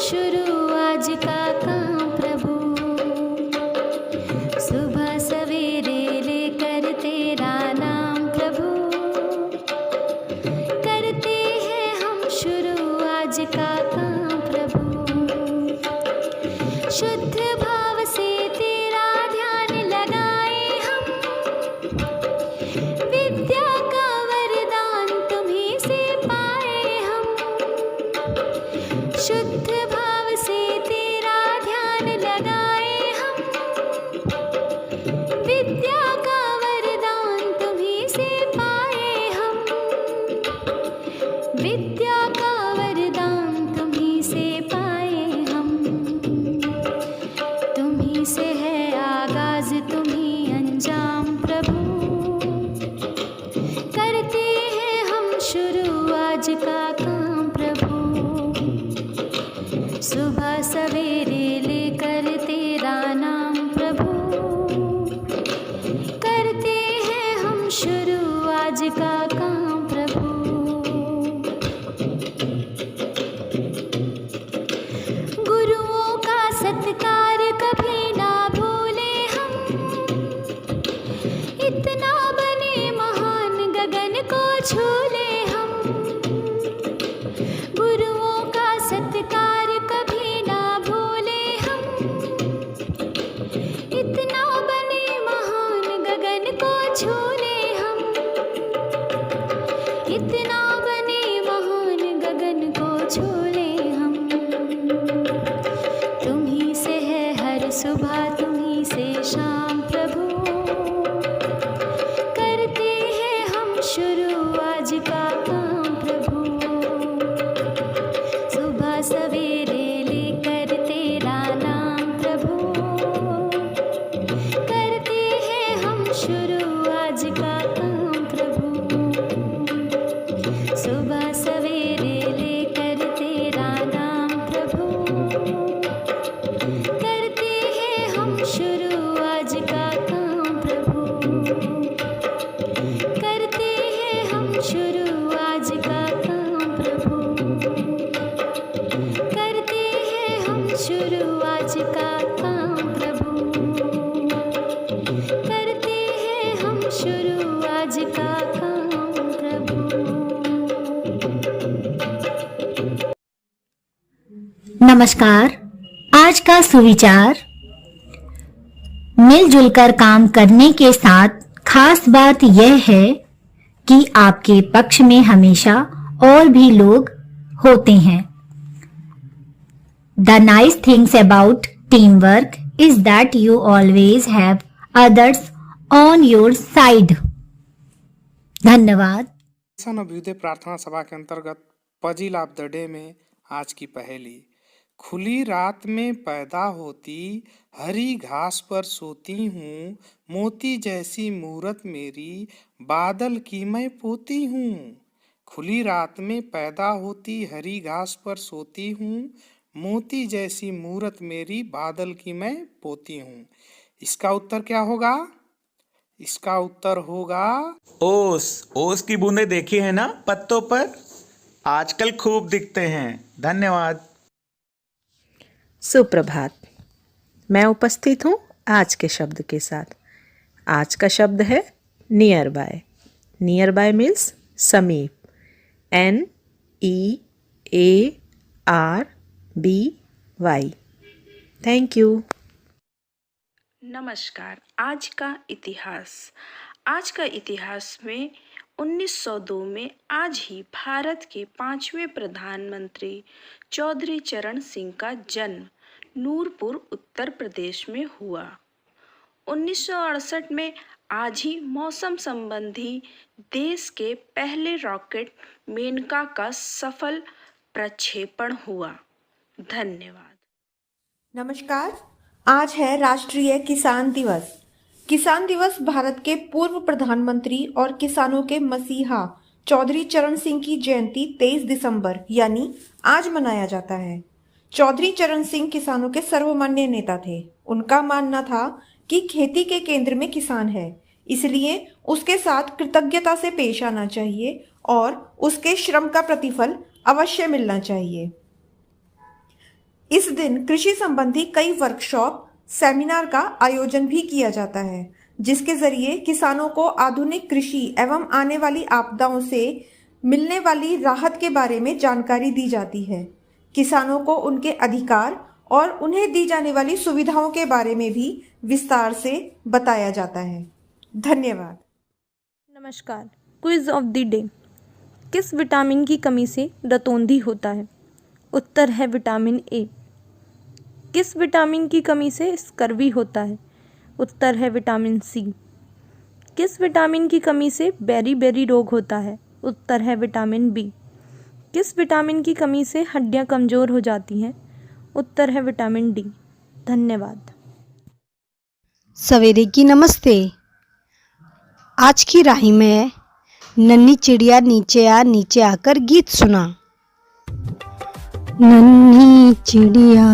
शुरू आज का काम प्रभु। सुबह सवेरे लेकर तेरा नाम प्रभु, करते हैं हम शुरू आज का काम प्रभु। शुद्ध भाव से तेरा ध्यान लगाए हम, विद्या का वरदान तुम्हीं से पाए हम। शुद्ध भाव से तेरा ध्यान लगाए हम, विद्या का वरदान तुम्हीं से पाए हम। विद्या का वरदान तुम्हीं से पाए हम। तुम्हीं से है आगाज तुम्हीं अंजाम प्रभु, करते हैं हम शुरू आज का काम प्रभु। सुबह सवेरे लेकर तेरा नाम प्रभु, करते हैं हम शुरू आज का काम प्रभु। गुरुओं का सत्कार कभी ना भूले हम, इतना बने महान गगन को छू ले हम। गुरुओं का सत्कार कभी ना भूले हम, इतना बने महान गगन को छू ले हम। इतना बने महान गगन को छू ले हम। तुम्हीं से है हर सुबह तुम्हीं से शाम प्रभु, करते हैं हम शुरू आज का काम प्रभु। सुबह सवेरे लेकर तेरा नाम प्रभु, करते हैं हम शुरू आज का काम प्रभु। सुबह सवेरे लेकर तेरा नाम प्रभु, करते हैं हम शुरू आज का काम प्रभु। करते हैं हम शुरू आज का काम प्रभु, करते हैं हम शुरू आज का काम प्रभु। करते हैं हम शुरू आज का काम प्रभु। नमस्कार। आज का सुविचार, मिलजुल कर काम करने के साथ खास बात यह है कि आपके पक्ष में हमेशा और भी लोग होते हैं। The nice things about teamwork is that you always have others on your side. धन्यवाद। सन अभ्युदय प्रार्थना सभा के अंतर्गत पजिल ऑफ द डे में आज की पहेली। खुली रात में पैदा होती, हरी घास पर सोती हूँ, मोती जैसी मूरत मेरी, बादल की मैं पोती हूँ। खुली रात में पैदा होती, हरी घास पर सोती हूँ, मोती जैसी मूरत मेरी, बादल की मैं पोती हूँ। इसका उत्तर क्या होगा? इसका उत्तर होगा ओस। ओस की बूंदें देखी है ना पत्तों पर, आजकल खूब दिखते हैं। धन्यवाद। सुप्रभात। मैं उपस्थित हूँ आज के शब्द के साथ। आज का शब्द है near by. Near by means समीप। NEARBY। Thank you. नमस्कार। आज का इतिहास। आज का इतिहास में 1902 में आज ही भारत के 5वें प्रधानमंत्री चौधरी चरण सिंह का जन्म नूरपुर उत्तर प्रदेश में हुआ। 1968 में आज ही मौसम संबंधी देश के पहले रॉकेट मेनका का सफल प्रक्षेपण हुआ। धन्यवाद। नमस्कार। आज है राष्ट्रीय किसान दिवस। किसान दिवस भारत के पूर्व प्रधानमंत्री और किसानों के मसीहा चौधरी चरण सिंह की जयंती 23 दिसंबर यानी आज मनाया जाता है। चौधरी चरण सिंह किसानों के सर्वमान्य नेता थे। उनका मानना था कि खेती के केंद्र में किसान है, इसलिए उसके साथ कृतज्ञता से पेश आना चाहिए और उसके श्रम का प्रतिफल अवश्य मिलना चाहिए। इस दिन कृषि संबंधी कई वर्कशॉप, सेमिनार का आयोजन भी किया जाता है, जिसके जरिए किसानों को आधुनिक कृषि एवं आने वाली आपदाओं से मिलने वाली राहत के बारे में जानकारी दी जाती है। किसानों को उनके अधिकार और उन्हें दी जाने वाली सुविधाओं के बारे में भी विस्तार से बताया जाता है। धन्यवाद। नमस्कार। Quiz of the day. किस विटामिन की कमी से रतौंधी होता है? उत्तर है विटामिन ए। किस विटामिन की कमी से स्कर्वी होता है? उत्तर है विटामिन सी। किस विटामिन की कमी से बेरी रोग होता है? उत्तर है विटामिन बी। किस विटामिन की कमी से हड्डियां कमज़ोर हो जाती हैं? उत्तर है विटामिन डी। धन्यवाद। सवेरे की नमस्ते। आज की राही में नन्ही चिड़िया नीचे आकर गीत सुना। नन्ही चिड़िया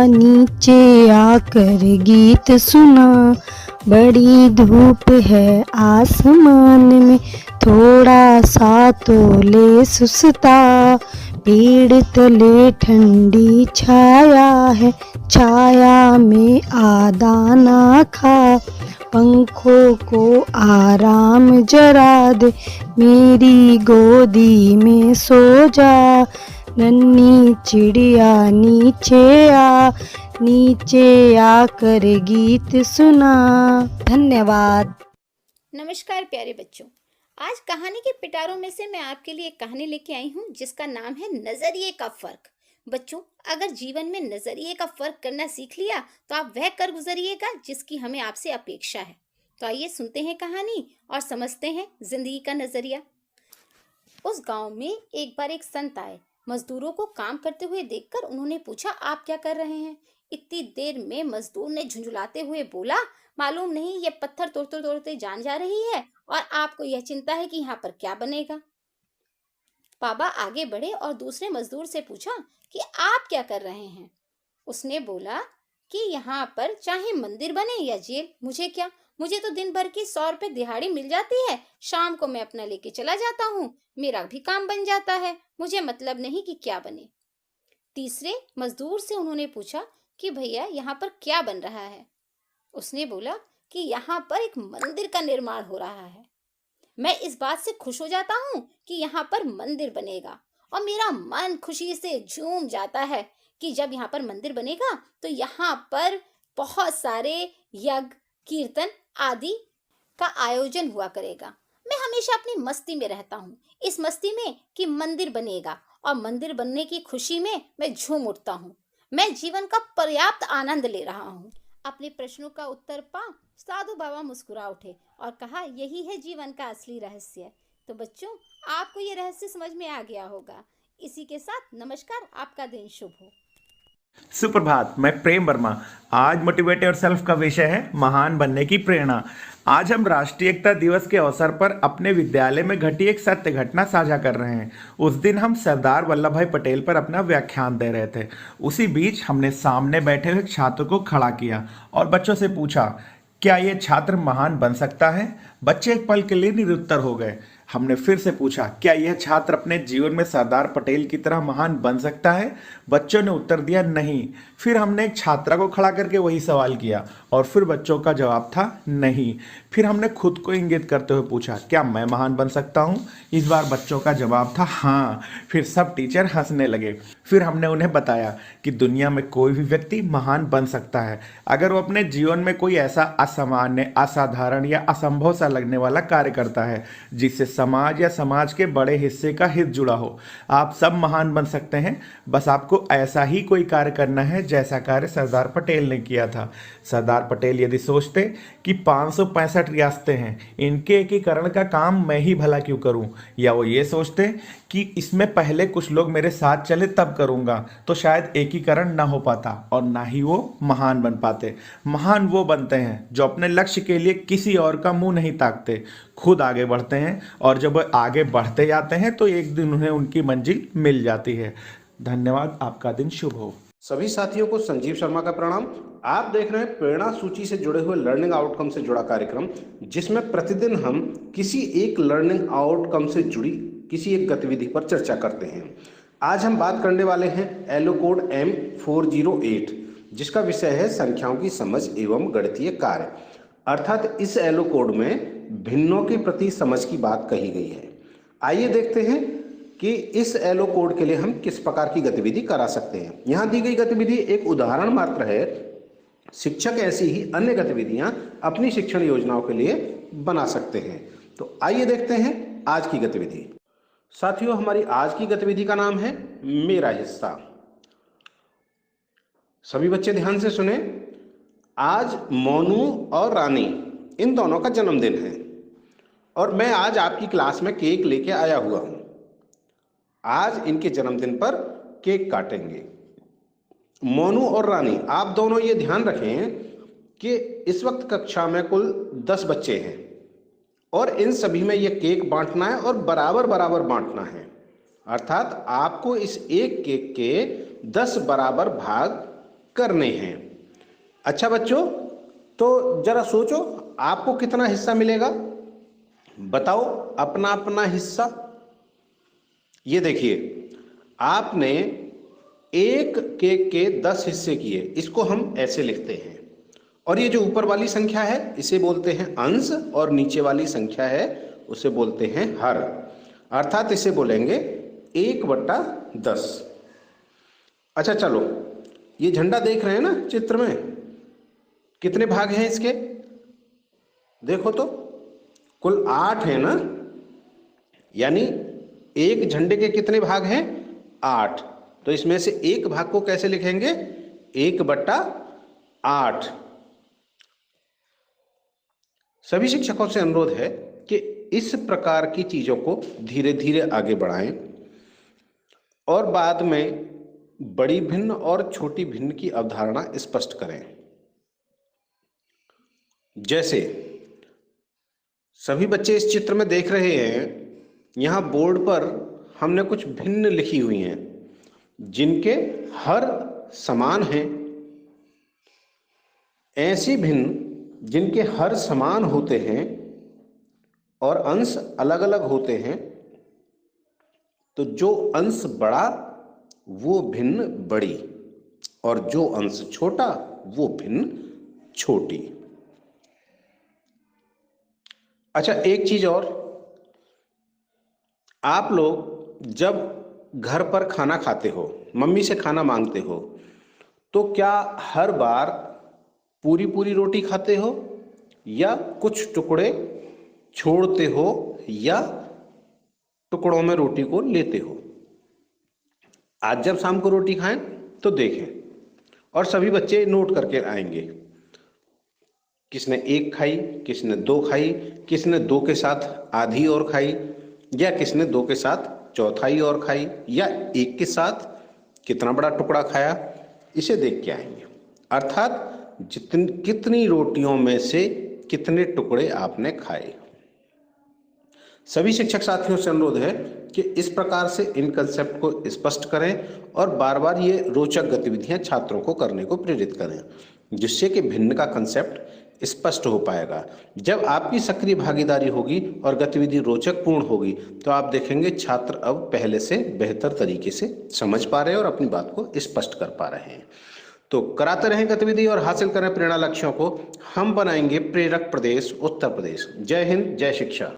नीचे आकर गीत सुना। बड़ी धूप है आसमान में, थोड़ा सा तो ले सुस्ता। पेड़ तले ठंडी छाया है, छाया में आदाना खा। पंखों को आराम जरा दे, मेरी गोदी में सो जा। नन्ही चिड़िया नीचे आकर गीत सुना। धन्यवाद। नमस्कार प्यारे बच्चों, आज कहानी के पिटारों में से मैं आपके लिए एक कहानी लेके आई हूँ जिसका नाम है नजरिए का फर्क। बच्चों, अगर जीवन में नजरिए का फर्क करना सीख लिया तो आप वह कर गुजरिएगा जिसकी हमें आपसे अपेक्षा है। तो आइए सुनते हैं कहानी और समझते हैं जिंदगी का नजरिया। उस गांव में एक बार एक संत आए। मजदूरों को काम करते हुए देखकर उन्होंने पूछा, आप क्या कर रहे हैं? इतनी देर में मजदूर ने झुंझुलाते हुए बोला, मालूम नहीं ये पत्थर तोड़ते तोड़ते जान जा रही है और आपको यह चिंता है कि यहाँ पर क्या बनेगा। बाबा आगे बढ़े और दूसरे मजदूर से पूछा कि आप क्या कर रहे हैं? उसने बोला कि यहाँ पर चाहे मंदिर बने या जेल, मुझे क्या, मुझे तो दिन भर की 100 रुपए दिहाड़ी मिल जाती है। शाम को मैं अपना लेके चला जाता हूँ, मेरा भी काम बन जाता है, मुझे मतलब नहीं कि क्या बने। तीसरे मजदूर से उन्होंने पूछा कि भैया यहाँ पर क्या बन रहा है? उसने बोला कि यहाँ पर एक मंदिर का निर्माण हो रहा है। मैं इस बात से खुश हो जाता हूँ कि यहाँ पर मंदिर बनेगा और मेरा मन खुशी से झूम जाता है कि जब यहाँ पर मंदिर बनेगा तो यहाँ पर बहुत सारे यज्ञ, कीर्तन आदि का आयोजन हुआ करेगा। मैं हमेशा अपनी मस्ती में रहता हूँ, इस मस्ती में कि मंदिर बनेगा और मंदिर बनने की खुशी में मैं झूम उठता हूँ। मैं जीवन का पर्याप्त आनंद ले रहा हूँ। अपने प्रश्नों का उत्तर पा साधु बाबा मुस्कुरा उठे और कहा, यही है जीवन का असली रहस्य। तो बच्चों, आपको ये रहस्य समझ में आ गया होगा। इसी के साथ नमस्कार, आपका दिन शुभ हो। सुप्रभात। मैं प्रेम वर्मा। आज मोटिवेट योरसेल्फ का विषय है महान बनने की प्रेरणा। आज हम राष्ट्रीय एकता दिवस के अवसर पर अपने विद्यालय में घटी एक सत्य घटना साझा कर रहे हैं। उस दिन हम सरदार वल्लभ भाई पटेल पर अपना व्याख्यान दे रहे थे। उसी बीच हमने सामने बैठे हुए छात्र को खड़ा किया और बच्चों से पूछा, क्या ये छात्र महान बन सकता है? बच्चे एक पल के लिए निरुत्तर हो गए। हमने फिर से पूछा, क्या यह छात्र अपने जीवन में सरदार पटेल की तरह महान बन सकता है? बच्चों ने उत्तर दिया, नहीं। फिर हमने एक छात्रा को खड़ा करके वही सवाल किया और फिर बच्चों का जवाब था नहीं। फिर हमने खुद को इंगित करते हुए पूछा, क्या मैं महान बन सकता हूँ? इस बार बच्चों का जवाब था हाँ। फिर सब टीचर हंसने लगे। फिर हमने उन्हें बताया कि दुनिया में कोई भी व्यक्ति महान बन सकता है अगर वो अपने जीवन में कोई ऐसा असामान्य, असाधारण या असंभव सा लगने वाला कार्य करता है जिससे समाज या समाज के बड़े हिस्से का हित जुड़ा हो। आप सब महान बन सकते हैं, बस आपको ऐसा ही कोई कार्य करना है जैसा कार्य सरदार पटेल ने किया था। सरदार पटेल यदि सोचते कि 565 रियासतें हैं, इनके एकीकरण का काम मैं ही भला क्यों करूं, या वो ये सोचते कि इसमें पहले कुछ लोग मेरे साथ चले तब करूंगा, तो शायद एकीकरण ना हो पाता और ना ही वो महान बन पाते। महान वो बनते हैं जो अपने लक्ष्य के लिए किसी और का मुंह नहीं ताकते, खुद आगे बढ़ते हैं और जब वो आगे बढ़ते जाते हैं तो एक दिन उन्हें उनकी मंजिल मिल जाती है। धन्यवाद। आपका दिन शुभ हो। सभी साथियों को संजीव शर्मा का प्रणाम। आप देख रहे हैं प्रेरणा सूची से जुड़े हुए लर्निंग आउटकम से जुड़ा कार्यक्रम, जिसमें प्रतिदिन हम किसी एक लर्निंग आउटकम से जुड़ी किसी एक गतिविधि पर चर्चा करते हैं। आज हम बात करने वाले हैं एलो कोड M408, जिसका विषय है संख्याओं की समझ एवं गणितीय कार्य। अर्थात इस एलो कोड में भिन्नों के प्रति समझ की बात कही गई है। आइए देखते हैं कि इस एलो कोड के लिए हम किस प्रकार की गतिविधि करा सकते हैं। यहाँ दी गई गतिविधि एक उदाहरण मात्र है। शिक्षक ऐसी ही अन्य गतिविधियां अपनी शिक्षण योजनाओं के लिए बना सकते हैं। तो आइए देखते हैं आज की गतिविधि। साथियों, हमारी आज की गतिविधि का नाम है मेरा हिस्सा। सभी बच्चे ध्यान से सुने। आज मोनू और रानी इन दोनों का जन्मदिन है और मैं आज आपकी क्लास में केक लेके आया हुआ हूं। आज इनके जन्मदिन पर केक काटेंगे। मोनू और रानी, आप दोनों ये ध्यान रखें कि इस वक्त कक्षा में कुल 10 बच्चे हैं और इन सभी में ये केक बांटना है और बराबर बराबर बांटना है। अर्थात आपको इस एक केक के 10 बराबर भाग करने हैं। अच्छा बच्चों, तो जरा सोचो आपको कितना हिस्सा मिलेगा, बताओ अपना अपना हिस्सा। ये देखिए, आपने एक केक के 10 हिस्से किए। इसको हम ऐसे लिखते हैं और ये जो ऊपर वाली संख्या है इसे बोलते हैं अंश और नीचे वाली संख्या है उसे बोलते हैं हर। अर्थात इसे बोलेंगे 1/10। अच्छा चलो, ये झंडा देख रहे हैं ना चित्र में, कितने भाग हैं इसके? देखो तो कुल 8 है ना। यानी एक झंडे के कितने भाग हैं? 8। तो इसमें से एक भाग को कैसे लिखेंगे? 1/8। सभी शिक्षकों से अनुरोध है कि इस प्रकार की चीजों को धीरे धीरे आगे बढ़ाएं और बाद में बड़ी भिन्न और छोटी भिन्न की अवधारणा स्पष्ट करें। जैसे सभी बच्चे इस चित्र में देख रहे हैं, यहां बोर्ड पर हमने कुछ भिन्न लिखी हुई हैं जिनके हर समान हैं। ऐसी भिन्न जिनके हर समान होते हैं और अंश अलग अलग होते हैं, तो जो अंश बड़ा वो भिन्न बड़ी और जो अंश छोटा वो भिन्न छोटी। अच्छा, एक चीज और, आप लोग जब घर पर खाना खाते हो, मम्मी से खाना मांगते हो, तो क्या हर बार पूरी पूरी रोटी खाते हो या कुछ टुकड़े छोड़ते हो या टुकड़ों में रोटी को लेते हो? आज जब शाम को रोटी खाएं तो देखें और सभी बच्चे नोट करके आएंगे। किसने 1 खाई, किसने 2 खाई, किसने 2 के साथ आधी और खाई, या किसने 2 के साथ चौथाई और खाई, या 1 के साथ कितना बड़ा टुकड़ा खाया, इसे देख के आएंगे। अर्थात कितनी रोटियों में से कितने टुकड़े आपने खाए। सभी शिक्षक साथियों से अनुरोध है कि इस प्रकार से इन कंसेप्ट को स्पष्ट करें और बार बार ये रोचक गतिविधियां छात्रों को करने को प्रेरित करें, जिससे कि भिन्न का कंसेप्ट स्पष्ट हो पाएगा। जब आपकी सक्रिय भागीदारी होगी और गतिविधि रोचक पूर्ण होगी तो आप देखेंगे छात्र अब पहले से बेहतर तरीके से समझ पा रहे हैं और अपनी बात को स्पष्ट कर पा रहे हैं। तो कराते रहें गतिविधि और हासिल करें प्रेरणा लक्ष्यों को। हम बनाएंगे प्रेरक प्रदेश उत्तर प्रदेश। जय हिंद, जय शिक्षा।